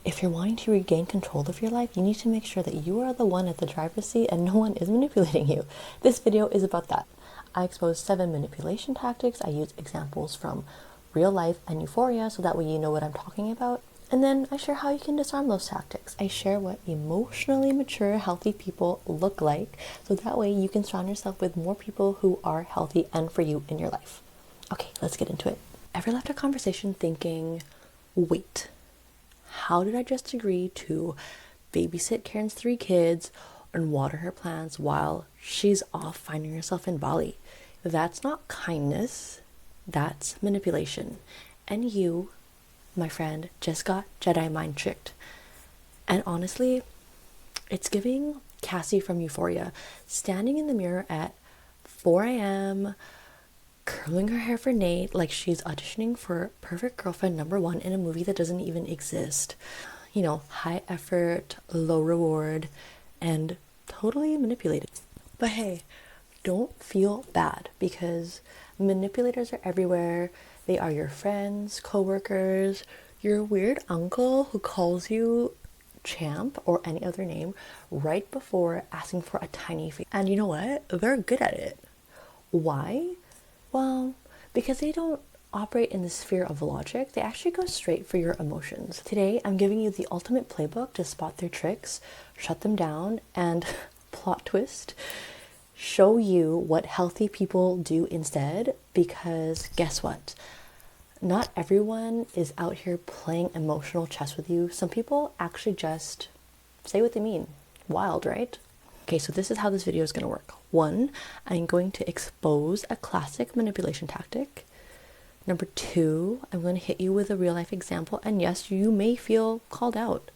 If you're wanting to regain control of your life, you need to make sure that you are the one at the driver's seat and no one is manipulating you. This video is about that. I expose 7 manipulation tactics. I use examples from real life and Euphoria so that way you know what I'm talking about. And then I share how you can disarm those tactics. I share what emotionally mature, healthy people look like so that way you can surround yourself with more people who are healthy and for you in your life. Okay, let's get into it. Ever left a conversation thinking, wait, how did I just agree to babysit Karen's 3 kids and water her plants while she's off finding herself in Bali? That's not kindness, that's manipulation. And you, my friend, just got Jedi mind tricked. And honestly, it's giving Cassie from Euphoria, standing in the mirror at 4 a.m., curling her hair for Nate like she's auditioning for Perfect Girlfriend #1 in a movie that doesn't even exist. You know, high effort, low reward, and totally manipulated. But hey, don't feel bad because manipulators are everywhere. They are your friends, co-workers, your weird uncle who calls you champ or any other name right before asking for a tiny favor. And you know what? They're good at it. Why? Well, because they don't operate in the sphere of logic, they actually go straight for your emotions. Today, I'm giving you the ultimate playbook to spot their tricks, shut them down, and plot twist, show you what healthy people do instead, because guess what? Not everyone is out here playing emotional chess with you. Some people actually just say what they mean. Wild, right? Okay, so this is how this video is going to work. 1, I'm going to expose a classic manipulation tactic. Number 2, I'm going to hit you with a real life example, and yes, you may feel called out.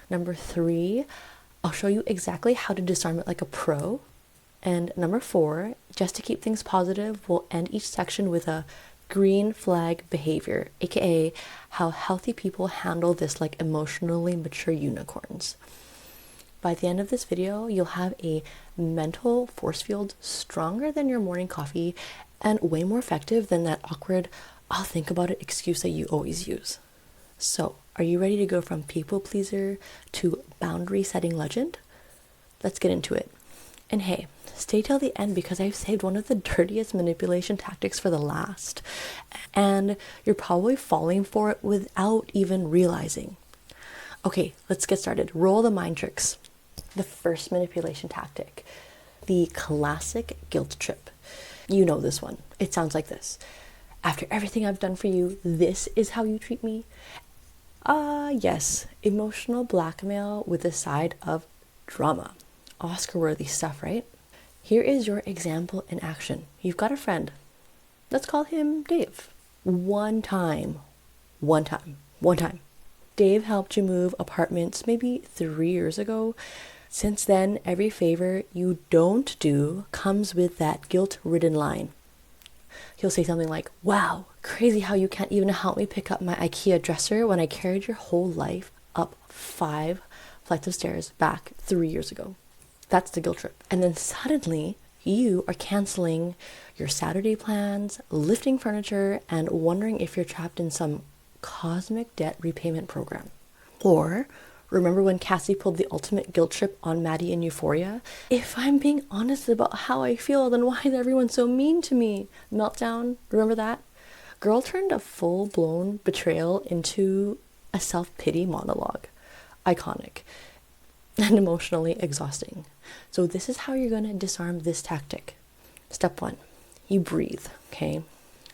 Number 3, I'll show you exactly how to disarm it like a pro. And number 4, just to keep things positive, we'll end each section with a green flag behavior, aka how healthy people handle this like emotionally mature unicorns. By the end of this video, you'll have a mental force field stronger than your morning coffee and way more effective than that awkward, I'll think about it excuse that you always use. So, are you ready to go from people pleaser to boundary setting legend? Let's get into it. And hey, stay till the end because I've saved one of the dirtiest manipulation tactics for the last. And you're probably falling for it without even realizing. Okay, let's get started. Roll the mind tricks. The first manipulation tactic, the classic guilt trip. You know this one. It sounds like this. After everything I've done for you, this is how you treat me? Yes, emotional blackmail with a side of drama. Oscar-worthy stuff, right? Here is your example in action. You've got a friend. Let's call him Dave. One time. Dave helped you move apartments maybe 3 years ago. Since then, every favor you don't do comes with that guilt-ridden line. He'll say something like, wow, crazy how you can't even help me pick up my IKEA dresser when I carried your whole life up 5 flights of stairs back 3 years ago. That's the guilt trip. And then suddenly you are canceling your Saturday plans, lifting furniture, and wondering if you're trapped in some cosmic debt repayment program. Or remember when Cassie pulled the ultimate guilt trip on Maddie in Euphoria? If I'm being honest about how I feel, then why is everyone so mean to me? Meltdown, remember that? Girl turned a full-blown betrayal into a self-pity monologue. Iconic and emotionally exhausting. So this is how you're going to disarm this tactic. Step 1, you breathe, okay?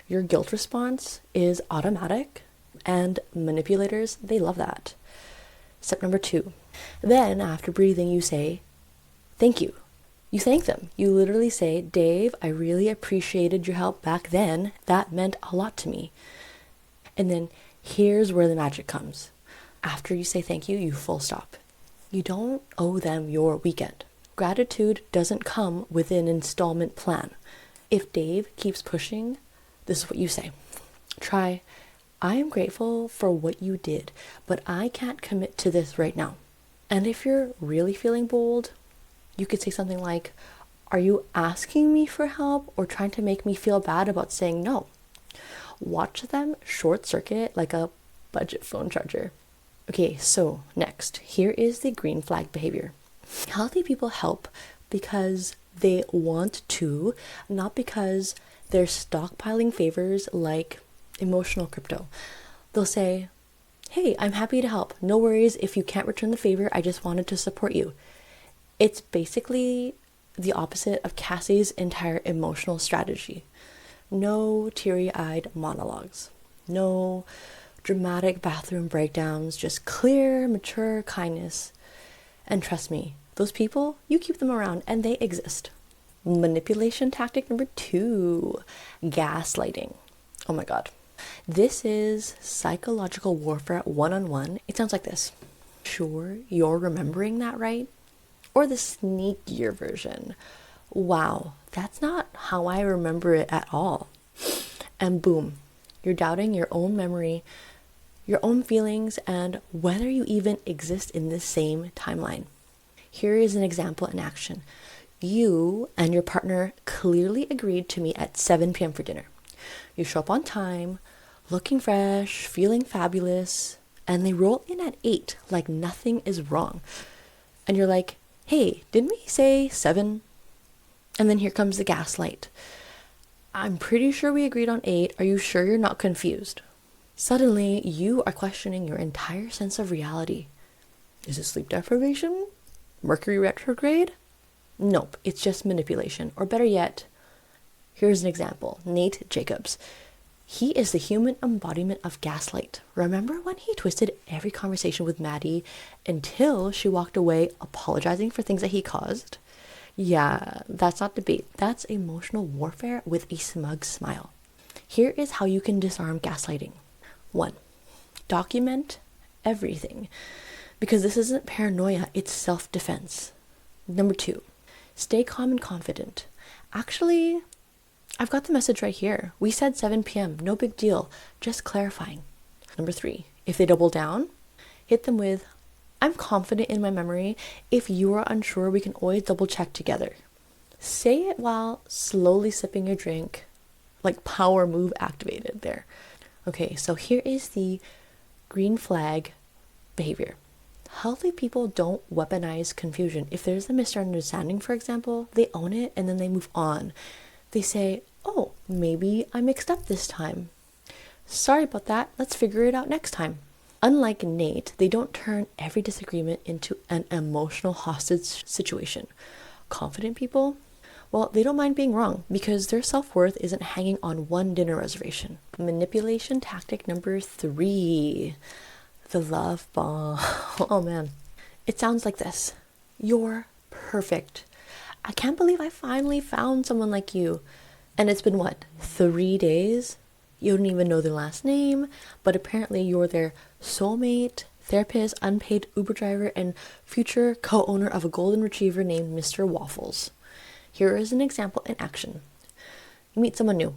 Your guilt response is automatic, and manipulators, they love that. Step number 2, then after breathing, you say, thank you. You thank them. You literally say, Dave, I really appreciated your help back then. That meant a lot to me. And then here's where the magic comes. After you say thank you, you full stop. You don't owe them your weekend. Gratitude doesn't come with an installment plan. If Dave keeps pushing, this is what you say. Try, I am grateful for what you did, but I can't commit to this right now. And if you're really feeling bold, you could say something like, are you asking me for help or trying to make me feel bad about saying no? Watch them short circuit like a budget phone charger. Okay, so next, here is the green flag behavior. Healthy people help because they want to, not because they're stockpiling favors like emotional crypto. They'll say, hey, I'm happy to help. No worries if you can't return the favor. I just wanted to support you. It's basically the opposite of Cassie's entire emotional strategy. No teary-eyed monologues. No dramatic bathroom breakdowns. Just clear, mature kindness. And trust me, those people, you keep them around and they exist. Manipulation tactic number 2, gaslighting. Oh my God. This is psychological warfare one-on-one. It sounds like this. Sure, you're remembering that right? Or the sneakier version. Wow, that's not how I remember it at all. And boom, you're doubting your own memory, your own feelings, and whether you even exist in the same timeline. Here is an example in action. You and your partner clearly agreed to meet at 7 p.m. for dinner. You show up on time, looking fresh, feeling fabulous, and they roll in at 8 like nothing is wrong. And you're like, hey, didn't we say 7? And then here comes the gaslight. I'm pretty sure we agreed on 8. Are you sure you're not confused? Suddenly, you are questioning your entire sense of reality. Is it sleep deprivation? Mercury retrograde? Nope, it's just manipulation. Or better yet, here's an example. Nate Jacobs. He is the human embodiment of gaslight. Remember when he twisted every conversation with Maddie until she walked away apologizing for things that he caused? Yeah, that's not debate. That's emotional warfare with a smug smile. Here is how you can disarm gaslighting. 1, document everything. Because this isn't paranoia, it's self-defense. Number 2, stay calm and confident. Actually, I've got the message right here. We said 7 p.m. No big deal. Just clarifying. Number 3, if they double down, hit them with, I'm confident in my memory. If you are unsure, we can always double check together. Say it while slowly sipping your drink, like power move activated there. Okay, so here is the green flag behavior. Healthy people don't weaponize confusion. If there's a misunderstanding, for example, they own it and then they move on. They say, oh, maybe I mixed up this time. Sorry about that. Let's figure it out next time. Unlike Nate, they don't turn every disagreement into an emotional hostage situation. Confident people, well, they don't mind being wrong because their self-worth isn't hanging on one dinner reservation. Manipulation tactic number 3, the love bomb. Oh man. It sounds like this. You're perfect. I can't believe I finally found someone like you. And it's been what, 3 days? You don't even know their last name, but apparently you're their soulmate, therapist, unpaid Uber driver, and future co-owner of a golden retriever named Mr. Waffles. Here is an example in action. You meet someone new,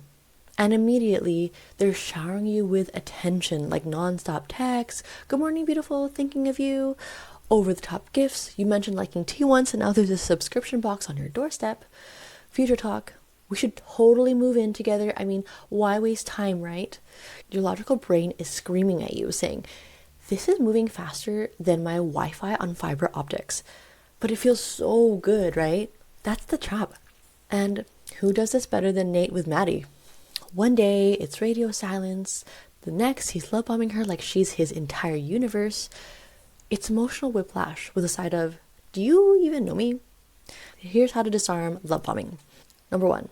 and immediately they're showering you with attention, like non-stop texts, good morning, beautiful, thinking of you, over-the-top gifts. You mentioned liking tea once, and now there's a subscription box on your doorstep. Future talk. We should totally move in together. I mean, why waste time, right? Your logical brain is screaming at you, saying, this is moving faster than my Wi-Fi on fiber optics. But it feels so good, right? That's the trap. And who does this better than Nate with Maddie? One day, it's radio silence. The next, he's love bombing her like she's his entire universe. It's emotional whiplash with a side of, do you even know me? Here's how to disarm love bombing. Number 1,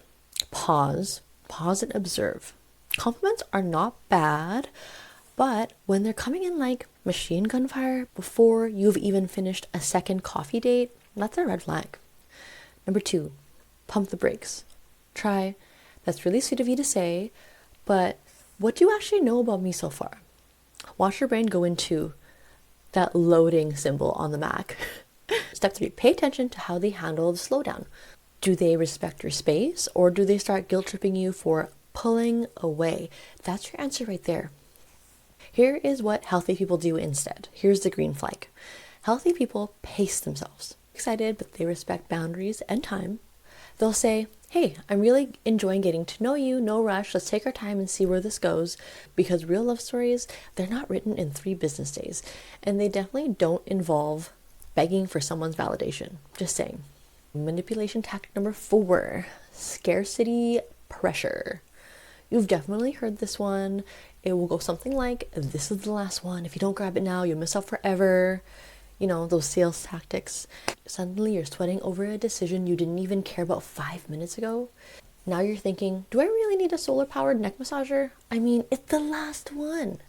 pause and observe. Compliments are not bad, but when they're coming in like machine gun fire before you've even finished a second coffee date, that's a red flag. Number 2, pump the brakes. Try, that's really sweet of you to say, but what do you actually know about me so far? Watch your brain go into that loading symbol on the Mac. Step 3, pay attention to how they handle the slowdown. Do they respect your space, or do they start guilt tripping you for pulling away? That's your answer right there. Here is what healthy people do instead. Here's the green flag. Healthy people pace themselves. Excited, but they respect boundaries and time. They'll say, hey, I'm really enjoying getting to know you, no rush, let's take our time and see where this goes. Because real love stories, they're not written in 3 business days, and they definitely don't involve begging for someone's validation. Just saying. Manipulation tactic number 4, scarcity pressure. You've definitely heard this one. It will go something like, this is the last one. If you don't grab it now, you'll miss out forever. You know, those sales tactics. Suddenly you're sweating over a decision you didn't even care about 5 minutes ago. Now you're thinking, do I really need a solar-powered neck massager? I mean, it's the last one.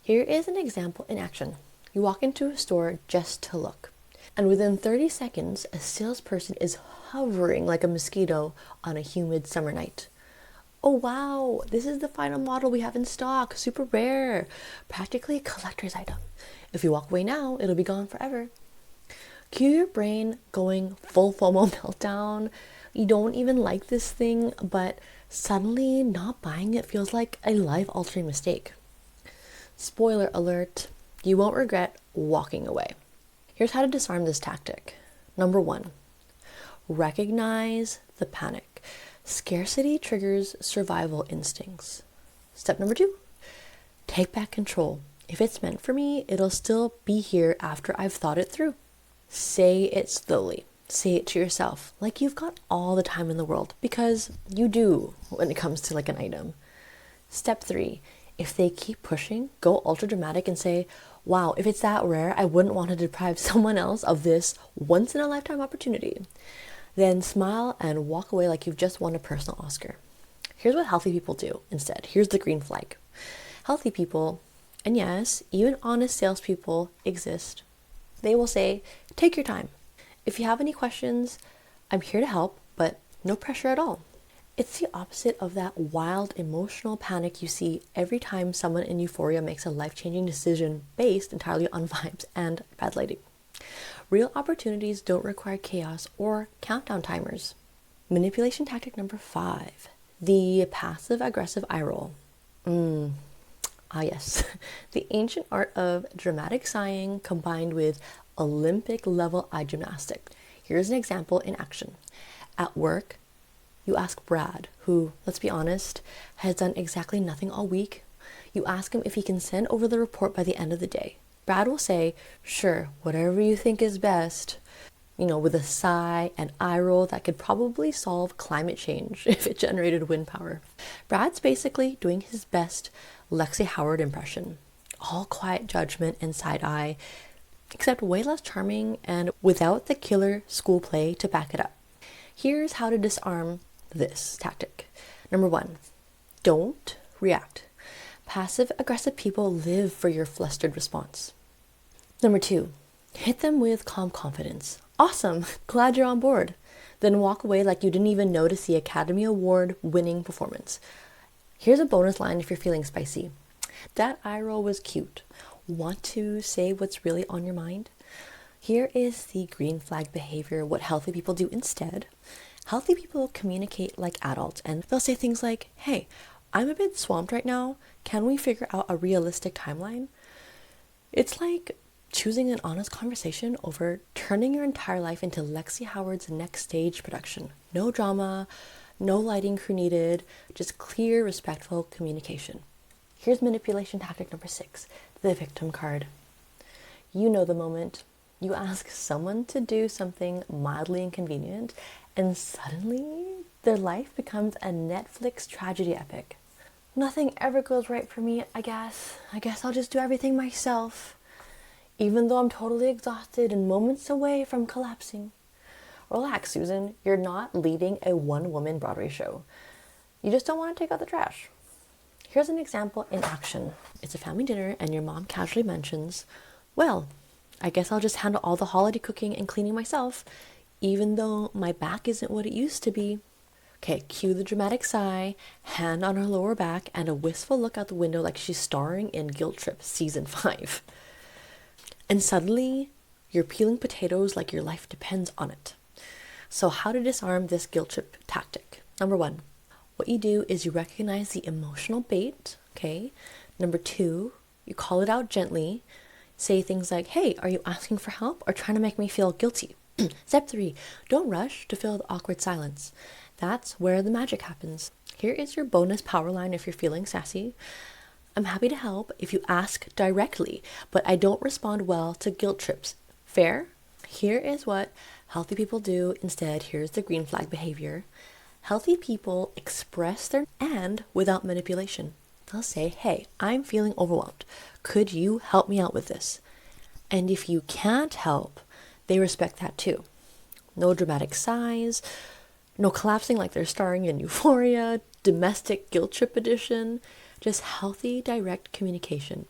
Here is an example in action. You walk into a store just to look. And within 30 seconds, a salesperson is hovering like a mosquito on a humid summer night. Oh wow, this is the final model we have in stock, super rare, practically a collector's item. If you walk away now, it'll be gone forever. Cue your brain going full FOMO meltdown. You don't even like this thing, but suddenly not buying it feels like a life-altering mistake. Spoiler alert, you won't regret walking away. Here's how to disarm this tactic. Number 1, recognize the panic. Scarcity triggers survival instincts. Step number 2, take back control. If it's meant for me, it'll still be here after I've thought it through. Say it slowly. Say it to yourself like you've got all the time in the world, because you do when it comes to like an item. Step 3, if they keep pushing, go ultra dramatic and say, wow, if it's that rare, I wouldn't want to deprive someone else of this once in a lifetime opportunity. Then smile and walk away like you've just won a personal Oscar. Here's what healthy people do instead. Here's the green flag. Healthy people, and yes, even honest salespeople exist. They will say, take your time. If you have any questions, I'm here to help, but no pressure at all. It's the opposite of that wild emotional panic you see every time someone in Euphoria makes a life-changing decision based entirely on vibes and bad lighting. Real opportunities don't require chaos or countdown timers. Manipulation tactic number 5, the passive-aggressive eye roll. Yes, the ancient art of dramatic sighing combined with Olympic-level eye gymnastic. Here's an example in action. At work, you ask Brad, who, let's be honest, has done exactly nothing all week. You ask him if he can send over the report by the end of the day. Brad will say, sure, whatever you think is best, with a sigh and eye roll that could probably solve climate change if it generated wind power. Brad's basically doing his best Lexi Howard impression. All quiet judgment and side eye, except way less charming and without the killer school play to back it up. Here's how to disarm this tactic. Number 1, don't react. Passive-aggressive people live for your flustered response. Number 2, hit them with calm confidence. Awesome, glad you're on board. Then walk away like you didn't even notice the Academy Award winning performance. Here's a bonus line if you're feeling spicy. That eye roll was cute. Want to say what's really on your mind? Here is the green flag behavior, what healthy people do instead. Healthy people communicate like adults, and they'll say things like, hey, I'm a bit swamped right now. Can we figure out a realistic timeline? It's like choosing an honest conversation over turning your entire life into Lexi Howard's next stage production. No drama, no lighting crew needed, just clear, respectful communication. Here's manipulation tactic number 6, the victim card. You know the moment. You ask someone to do something mildly inconvenient, and suddenly their life becomes a Netflix tragedy epic. Nothing ever goes right for me, I guess. I'll just do everything myself. Even though I'm totally exhausted and moments away from collapsing. Relax, Susan. You're not leading a one-woman Broadway show. You just don't want to take out the trash. Here's an example in action. It's a family dinner and your mom casually mentions, well, I guess I'll just handle all the holiday cooking and cleaning myself, even though my back isn't what it used to be. Okay, cue the dramatic sigh, hand on her lower back, and a wistful look out the window like she's starring in Guilt Trip Season 5. And suddenly, you're peeling potatoes like your life depends on it. So how to disarm this guilt trip tactic? Number 1, what you do is you recognize the emotional bait, okay? Number 2, you call it out gently. Say things like, hey, are you asking for help or trying to make me feel guilty? Step 3, don't rush to fill the awkward silence. That's where the magic happens. Here is your bonus power line if you're feeling sassy. I'm happy to help if you ask directly, but I don't respond well to guilt trips. Fair? Here is what healthy people do instead. Here's the green flag behavior. Healthy people express their and without manipulation. They'll say, hey, I'm feeling overwhelmed. Could you help me out with this? And if you can't help, they respect that too. No dramatic sighs, no collapsing like they're starring in Euphoria, domestic guilt trip edition, just healthy, direct communication.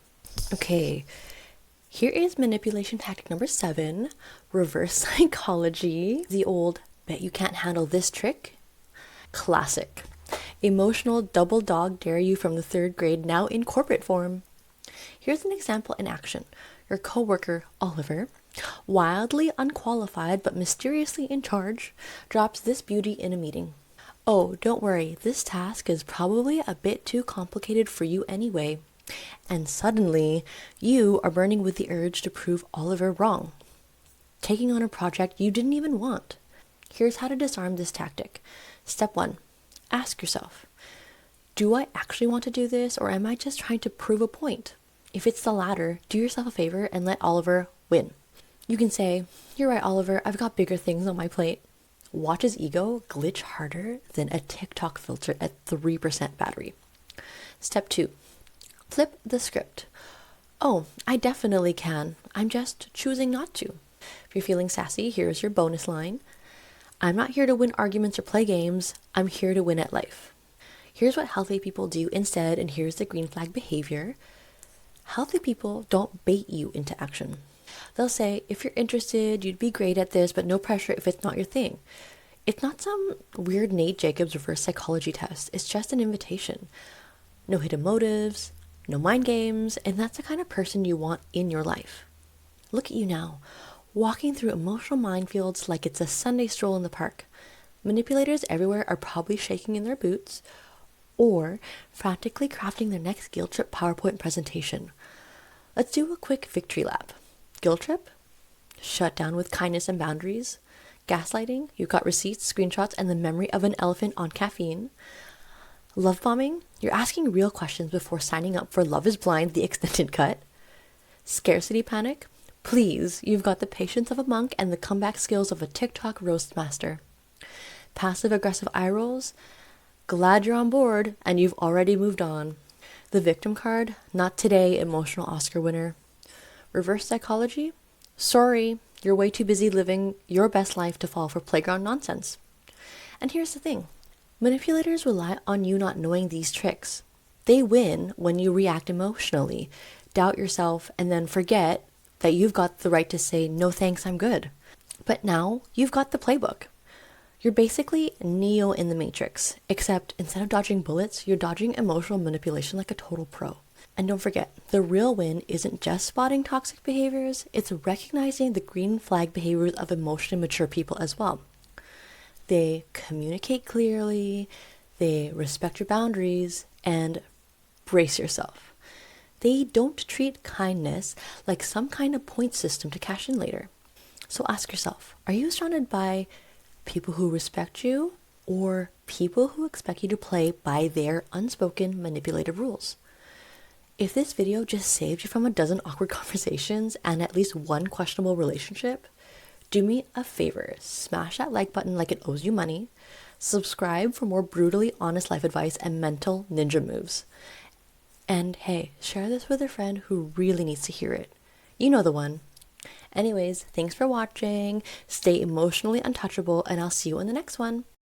Okay, here is manipulation tactic number 7, reverse psychology. The old, bet you can't handle this trick? Classic. Emotional double dog dare you from the 3rd grade, now in corporate form. Here's an example in action. Your coworker, Oliver, wildly unqualified but mysteriously in charge, drops this beauty in a meeting. Oh, don't worry, this task is probably a bit too complicated for you anyway. And suddenly, you are burning with the urge to prove Oliver wrong, taking on a project you didn't even want. Here's how to disarm this tactic. Step 1, ask yourself, do I actually want to do this, or am I just trying to prove a point? If it's the latter, do yourself a favor and let Oliver win. You can say, you're right, Oliver, I've got bigger things on my plate. Watch his ego glitch harder than a TikTok filter at 3% battery. Step 2, flip the script. Oh, I definitely can. I'm just choosing not to. If you're feeling sassy, here's your bonus line. I'm not here to win arguments or play games. I'm here to win at life. Here's what healthy people do instead, and here's the green flag behavior. Healthy people don't bait you into action. They'll say, if you're interested, you'd be great at this, but no pressure if it's not your thing. It's not some weird Nate Jacobs reverse psychology test. It's just an invitation. No hidden motives, no mind games, and that's the kind of person you want in your life. Look at you now, walking through emotional minefields like it's a Sunday stroll in the park. Manipulators everywhere are probably shaking in their boots or frantically crafting their next guilt trip PowerPoint presentation. Let's do a quick victory lap. Guilt trip? Shut down with kindness and boundaries. Gaslighting? You've got receipts, screenshots, and the memory of an elephant on caffeine. Love bombing? You're asking real questions before signing up for Love is Blind, the extended cut. Scarcity panic? Please, you've got the patience of a monk and the comeback skills of a TikTok roast master. Passive aggressive eye rolls? Glad you're on board and you've already moved on. The victim card? Not today, emotional Oscar winner. Reverse psychology? Sorry, you're way too busy living your best life to fall for playground nonsense. And here's the thing. Manipulators rely on you not knowing these tricks. They win when you react emotionally, doubt yourself, and then forget that you've got the right to say, no thanks, I'm good. But now you've got the playbook. You're basically Neo in the Matrix, except instead of dodging bullets, you're dodging emotional manipulation like a total pro. And don't forget, the real win isn't just spotting toxic behaviors, it's recognizing the green flag behaviors of emotionally mature people as well. They communicate clearly, they respect your boundaries, and brace yourself. They don't treat kindness like some kind of point system to cash in later. So ask yourself, are you surrounded by people who respect you or people who expect you to play by their unspoken manipulative rules? If this video just saved you from a dozen awkward conversations and at least one questionable relationship, do me a favor, smash that like button like it owes you money, subscribe for more brutally honest life advice and mental ninja moves. And hey, share this with a friend who really needs to hear it. You know the one. Anyways, thanks for watching, stay emotionally untouchable, and I'll see you in the next one.